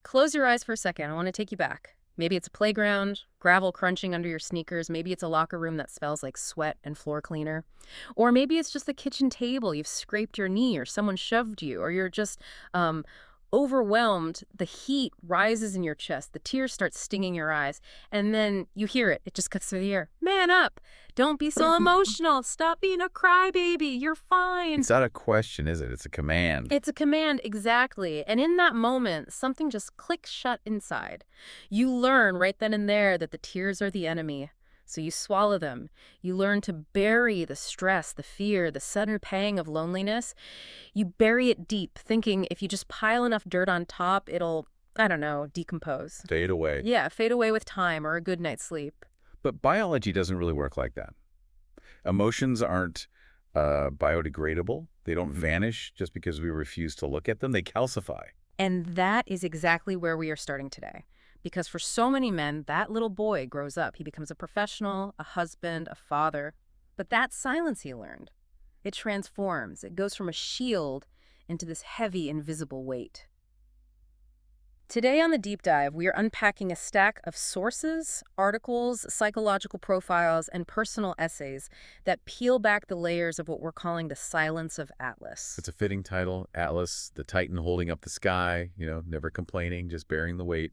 Close your eyes for a second. I want to take you back. Maybe it's a playground, gravel crunching under your sneakers. Maybe it's a locker room that smells like sweat and floor cleaner. Or maybe it's just the kitchen table. You've scraped your knee or someone shoved you or you're just overwhelmed. The heat rises in your chest. The tears start stinging your eyes. And then you hear it. It just cuts through the air. Man up. Don't be so emotional. Stop being a crybaby. You're fine. It's not a question, is it? It's a command. It's a command, exactly. And in that moment, something just clicks shut inside. You learn right then and there that the tears are the enemy. So you swallow them. You learn to bury the stress, the fear, the sudden pang of loneliness. You bury it deep, thinking if you just pile enough dirt on top, it'll, I don't know, decompose. Fade away. Yeah, fade away with time or a good night's sleep. But biology doesn't really work like that. Emotions aren't biodegradable. They don't vanish just because we refuse to look at them. They calcify. And that is exactly where we are starting today. Because for so many men, that little boy grows up. He becomes a professional, a husband, a father. But that silence he learned, it transforms. It goes from a shield into this heavy, invisible weight. Today on The Deep Dive, we are unpacking a stack of sources, articles, psychological profiles, and personal essays that peel back the layers of what we're calling the silence of Atlas. It's a fitting title, Atlas, the Titan holding up the sky, never complaining, just bearing the weight.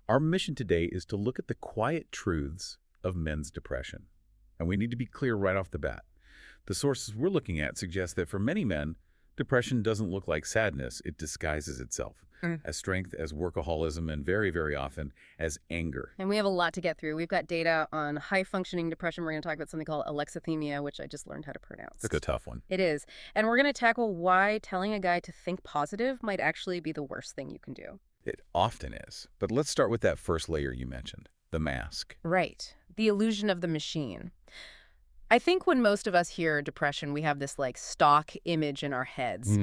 Our mission today is to look at the quiet truths of men's depression. And we need to be clear right off the bat. The sources we're looking at suggest that for many men, depression doesn't look like sadness. It disguises itself as strength, as workaholism, and very, very often as anger. And we have a lot to get through. We've got data on high-functioning depression. We're going to talk about something called alexithymia, which I just learned how to pronounce. It's a tough one. It is. And we're going to tackle why telling a guy to think positive might actually be the worst thing you can do. It often is. But let's start with that first layer you mentioned, the mask. Right. The illusion of the machine. I think when most of us hear depression, we have this stock image in our heads.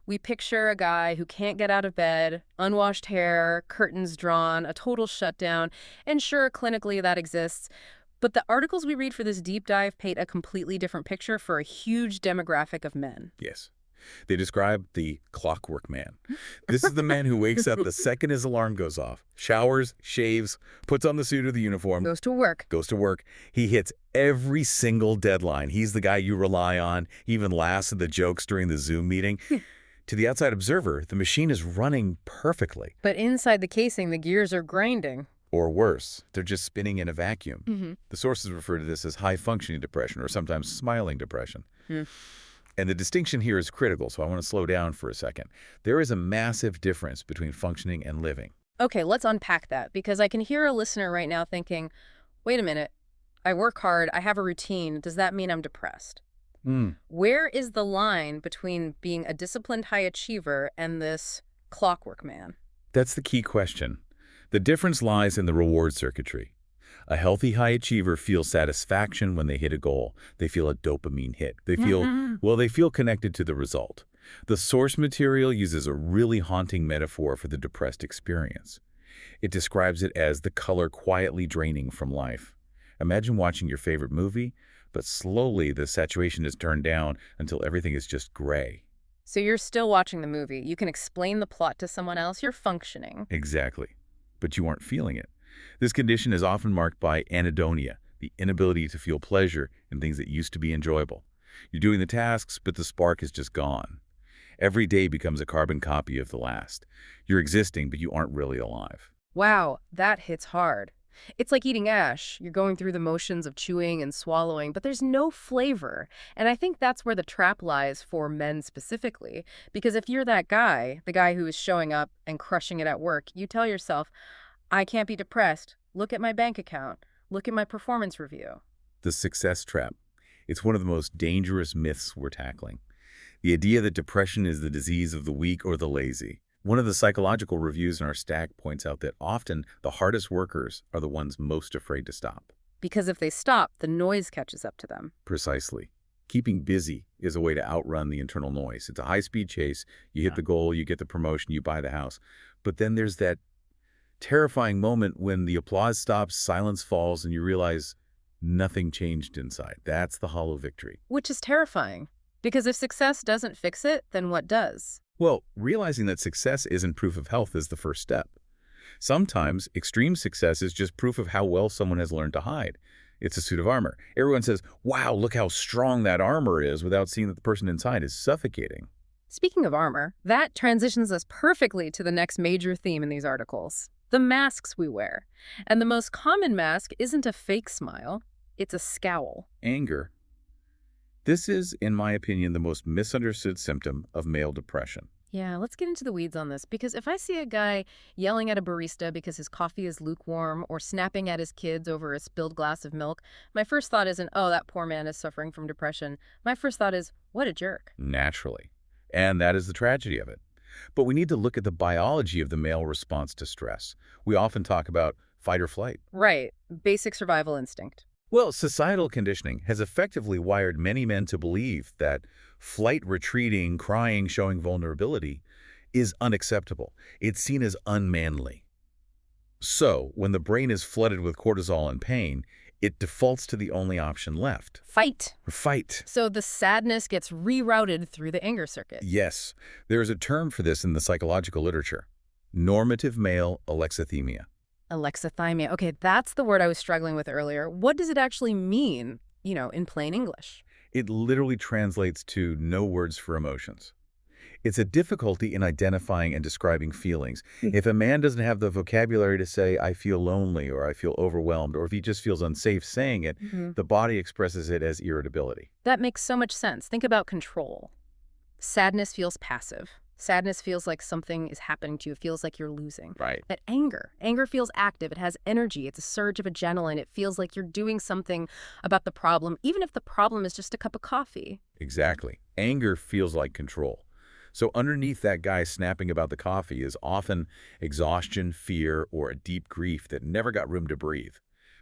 We picture a guy who can't get out of bed, unwashed hair, curtains drawn, a total shutdown. And sure, clinically that exists. But the articles we read for this deep dive paint a completely different picture for a huge demographic of men. Yes. They describe the clockwork man. This is the man who wakes up the second his alarm goes off, showers, shaves, puts on the suit or the uniform. Goes to work. He hits every single deadline. He's the guy you rely on, even laughs at the jokes during the Zoom meeting. To the outside observer, the machine is running perfectly. But inside the casing, the gears are grinding. Or worse, they're just spinning in a vacuum. The sources refer to this as high-functioning depression or sometimes smiling depression. And the distinction here is critical, so I want to slow down for a second. There is a massive difference between functioning and living. Okay, let's unpack that, because I can hear a listener right now thinking, wait a minute, I work hard, I have a routine, does that mean I'm depressed? Where is the line between being a disciplined high achiever and this clockwork man? That's the key question. The difference lies in the reward circuitry. A healthy high achiever feels satisfaction when they hit a goal. They feel a dopamine hit. They feel connected to the result. The source material uses a really haunting metaphor for the depressed experience. It describes it as the color quietly draining from life. Imagine watching your favorite movie, but slowly the saturation is turned down until everything is just gray. So you're still watching the movie. You can explain the plot to someone else. You're functioning. Exactly. But you aren't feeling it. This condition is often marked by anhedonia, the inability to feel pleasure in things that used to be enjoyable. You're doing the tasks, but the spark is just gone. Every day becomes a carbon copy of the last. You're existing, but you aren't really alive. Wow, that hits hard. It's like eating ash. You're going through the motions of chewing and swallowing, but there's no flavor. And I think that's where the trap lies for men specifically. Because if you're that guy, the guy who is showing up and crushing it at work, you tell yourself, I can't be depressed. Look at my bank account. Look at my performance review. The success trap. It's one of the most dangerous myths we're tackling. The idea that depression is the disease of the weak or the lazy. One of the psychological reviews in our stack points out that often the hardest workers are the ones most afraid to stop. Because if they stop, the noise catches up to them. Precisely. Keeping busy is a way to outrun the internal noise. It's a high-speed chase. You hit the goal, you get the promotion, you buy the house. But then there's that terrifying moment when the applause stops, silence falls, and you realize nothing changed inside. That's the hollow victory. Which is terrifying. Because if success doesn't fix it, then what does? Well, realizing that success isn't proof of health is the first step. Sometimes extreme success is just proof of how well someone has learned to hide. It's a suit of armor. Everyone says, wow, look how strong that armor is, without seeing that the person inside is suffocating. Speaking of armor, that transitions us perfectly to the next major theme in these articles, the masks we wear. And the most common mask isn't a fake smile, it's a scowl. Anger. This is, in my opinion, the most misunderstood symptom of male depression. Yeah, let's get into the weeds on this, because if I see a guy yelling at a barista because his coffee is lukewarm or snapping at his kids over a spilled glass of milk, my first thought isn't, oh, that poor man is suffering from depression. My first thought is, what a jerk. Naturally. And that is the tragedy of it. But we need to look at the biology of the male response to stress. We often talk about fight or flight. Right, basic survival instinct. Well, societal conditioning has effectively wired many men to believe that flight, retreating, crying, showing vulnerability is unacceptable. It's seen as unmanly. So, when the brain is flooded with cortisol and pain, it defaults to the only option left. Fight. Fight. So the sadness gets rerouted through the anger circuit. Yes, there is a term for this in the psychological literature. Normative male alexithymia. Alexithymia. Okay, that's the word I was struggling with earlier. What does it actually mean, in plain English? It literally translates to no words for emotions. It's a difficulty in identifying and describing feelings. If a man doesn't have the vocabulary to say, I feel lonely, or I feel overwhelmed, or if he just feels unsafe saying it, the body expresses it as irritability. That makes so much sense. Think about control. Sadness feels passive. Sadness feels like something is happening to you. It feels like you're losing. Right. But anger feels active. It has energy. It's a surge of adrenaline. It feels like you're doing something about the problem, even if the problem is just a cup of coffee. Exactly. Anger feels like control. So underneath that guy snapping about the coffee is often exhaustion, fear, or a deep grief that never got room to breathe.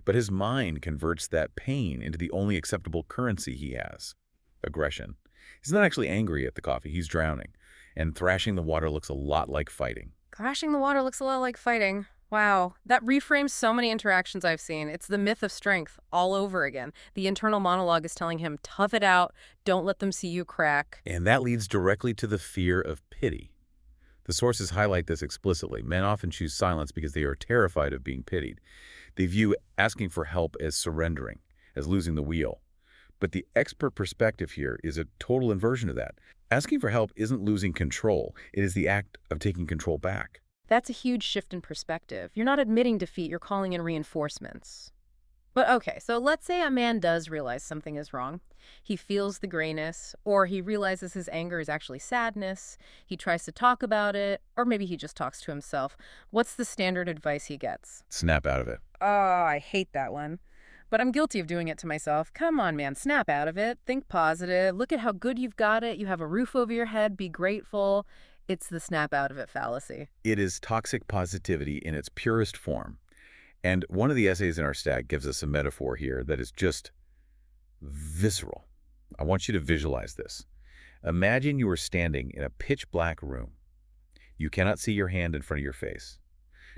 But his mind converts that pain into the only acceptable currency he has, aggression. He's not actually angry at the coffee. He's drowning. And thrashing the water looks a lot like fighting. Crashing the water looks a lot like fighting. Wow, that reframes so many interactions I've seen. It's the myth of strength all over again. The internal monologue is telling him, tough it out, don't let them see you crack. And that leads directly to the fear of pity. The sources highlight this explicitly. Men often choose silence because they are terrified of being pitied. They view asking for help as surrendering, as losing the wheel. But the expert perspective here is a total inversion of that. Asking for help isn't losing control. It is the act of taking control back. That's a huge shift in perspective. You're not admitting defeat, you're calling in reinforcements. But okay, so let's say a man does realize something is wrong. He feels the grayness, or he realizes his anger is actually sadness. He tries to talk about it, or maybe he just talks to himself. What's the standard advice he gets? Snap out of it. Oh, I hate that one. But I'm guilty of doing it to myself. Come on, man, snap out of it. Think positive. Look at how good you've got it. You have a roof over your head. Be grateful. It's the snap out of it fallacy. It is toxic positivity in its purest form. And one of the essays in our stack gives us a metaphor here that is just visceral. I want you to visualize this. Imagine you are standing in a pitch black room. You cannot see your hand in front of your face.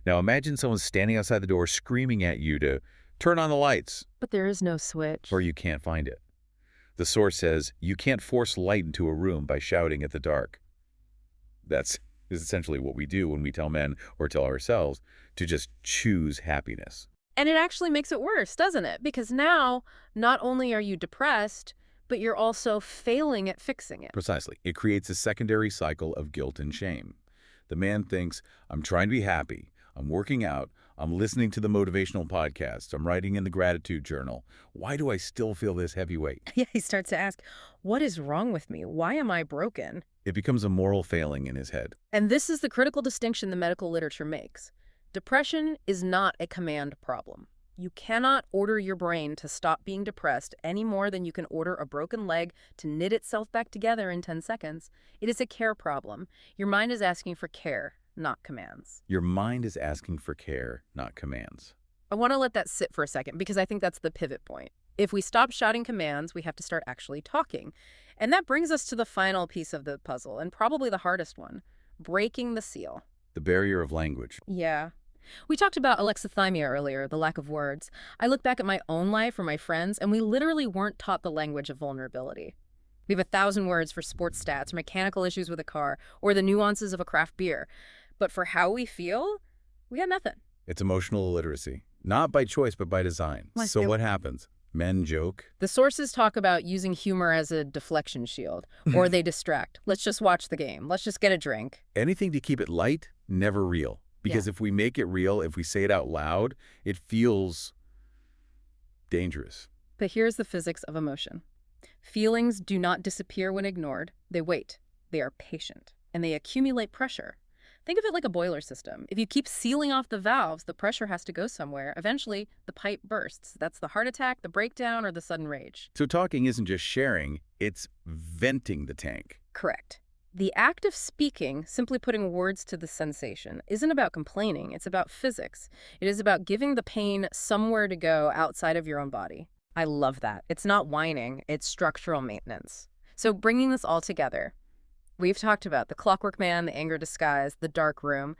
Now imagine someone standing outside the door screaming at you to turn on the lights. But there is no switch. Or you can't find it. The source says you can't force light into a room by shouting at the dark. That's essentially what we do when we tell men or tell ourselves to just choose happiness. And it actually makes it worse, doesn't it? Because now, not only are you depressed, but you're also failing at fixing it. Precisely. It creates a secondary cycle of guilt and shame. The man thinks, I'm trying to be happy. I'm working out. I'm listening to the motivational podcast. I'm writing in the gratitude journal. Why do I still feel this heavy weight? Yeah, he starts to ask, what is wrong with me? Why am I broken? It becomes a moral failing in his head. And this is the critical distinction the medical literature makes. Depression is not a command problem. You cannot order your brain to stop being depressed any more than you can order a broken leg to knit itself back together in 10 seconds. It is a care problem. Your mind is asking for care, not commands. Your mind is asking for care, not commands. I want to let that sit for a second because I think that's the pivot point. If we stop shouting commands, we have to start actually talking. And that brings us to the final piece of the puzzle, and probably the hardest one, breaking the seal. The barrier of language. Yeah. We talked about alexithymia earlier, the lack of words. I look back at my own life or my friends, and we literally weren't taught the language of vulnerability. We have 1,000 words for sports stats, or mechanical issues with a car, or the nuances of a craft beer. But for how we feel, We got nothing. It's emotional illiteracy. Not by choice, but by design. Why? So what happens? Men joke. The sources talk about using humor as a deflection shield, or they distract. Let's just watch the game. Let's just get a drink. Anything to keep it light, never real. Because if we make it real, if we say it out loud, it feels dangerous. But here's the physics of emotion. Feelings do not disappear when ignored. They wait. They are patient. And they accumulate pressure. Think of it like a boiler system. If you keep sealing off the valves, the pressure has to go somewhere. Eventually, the pipe bursts. That's the heart attack, the breakdown, or the sudden rage. So talking isn't just sharing, it's venting the tank. Correct. The act of speaking, simply putting words to the sensation, isn't about complaining. It's about physics. It is about giving the pain somewhere to go outside of your own body. I love that. It's not whining. It's structural maintenance. So bringing this all together, we've talked about the clockwork man, the anger disguise, the dark room.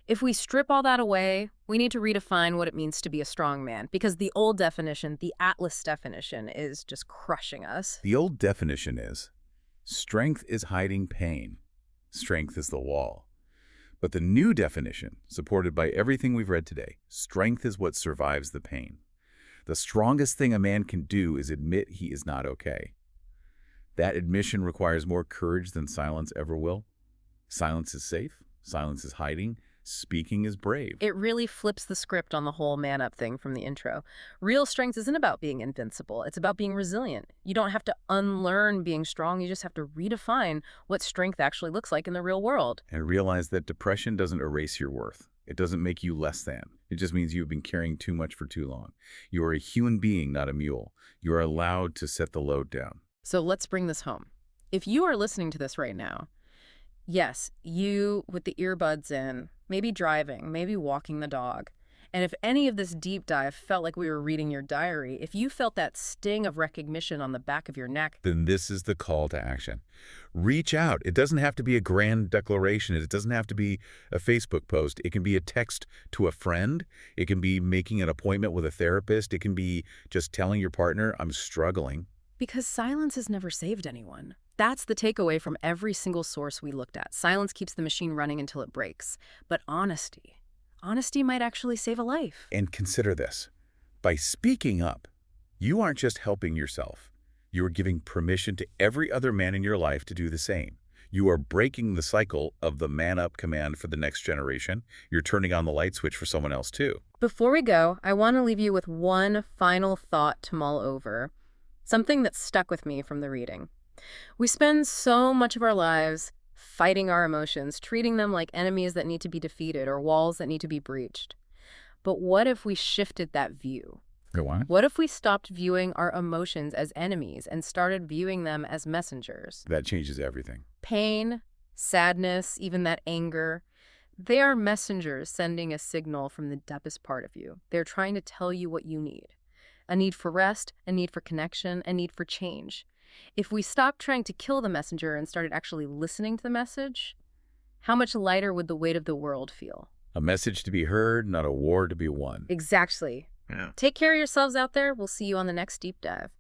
If we strip all that away, we need to redefine what it means to be a strong man, because the old definition, the Atlas definition, is just crushing us. The old definition is, strength is hiding pain. Strength is the wall. But the new definition, supported by everything we've read today, strength is what survives the pain. The strongest thing a man can do is admit he is not okay. That admission requires more courage than silence ever will. Silence is safe. Silence is hiding. Speaking is brave. It really flips the script on the whole man-up thing from the intro. Real strength isn't about being invincible. It's about being resilient. You don't have to unlearn being strong. You just have to redefine what strength actually looks like in the real world. And realize that depression doesn't erase your worth. It doesn't make you less than. It just means you've been carrying too much for too long. You are a human being, not a mule. You are allowed to set the load down. So let's bring this home. If you are listening to this right now, yes, you with the earbuds in, maybe driving, maybe walking the dog, and if any of this deep dive felt like we were reading your diary, if you felt that sting of recognition on the back of your neck, then this is the call to action. Reach out. It doesn't have to be a grand declaration. It doesn't have to be a Facebook post. It can be a text to a friend. It can be making an appointment with a therapist. It can be just telling your partner, I'm struggling. because silence has never saved anyone. That's the takeaway from every single source we looked at. Silence keeps the machine running until it breaks. But honesty might actually save a life. And consider this. By speaking up, you aren't just helping yourself. You are giving permission to every other man in your life to do the same. You are breaking the cycle of the man-up command for the next generation. You're turning on the light switch for someone else, too. Before we go, I want to leave you with one final thought to mull over. Something that stuck with me from the reading. We spend so much of our lives fighting our emotions, treating them like enemies that need to be defeated or walls that need to be breached. But what if we shifted that view? Go on. What if we stopped viewing our emotions as enemies and started viewing them as messengers? That changes everything. Pain, sadness, even that anger, they are messengers sending a signal from the deepest part of you. They're trying to tell you what you need. A need for rest, a need for connection, a need for change. If we stopped trying to kill the messenger and started actually listening to the message, how much lighter would the weight of the world feel? A message to be heard, not a war to be won. Exactly. Yeah. Take care of yourselves out there. We'll see you on the next deep dive.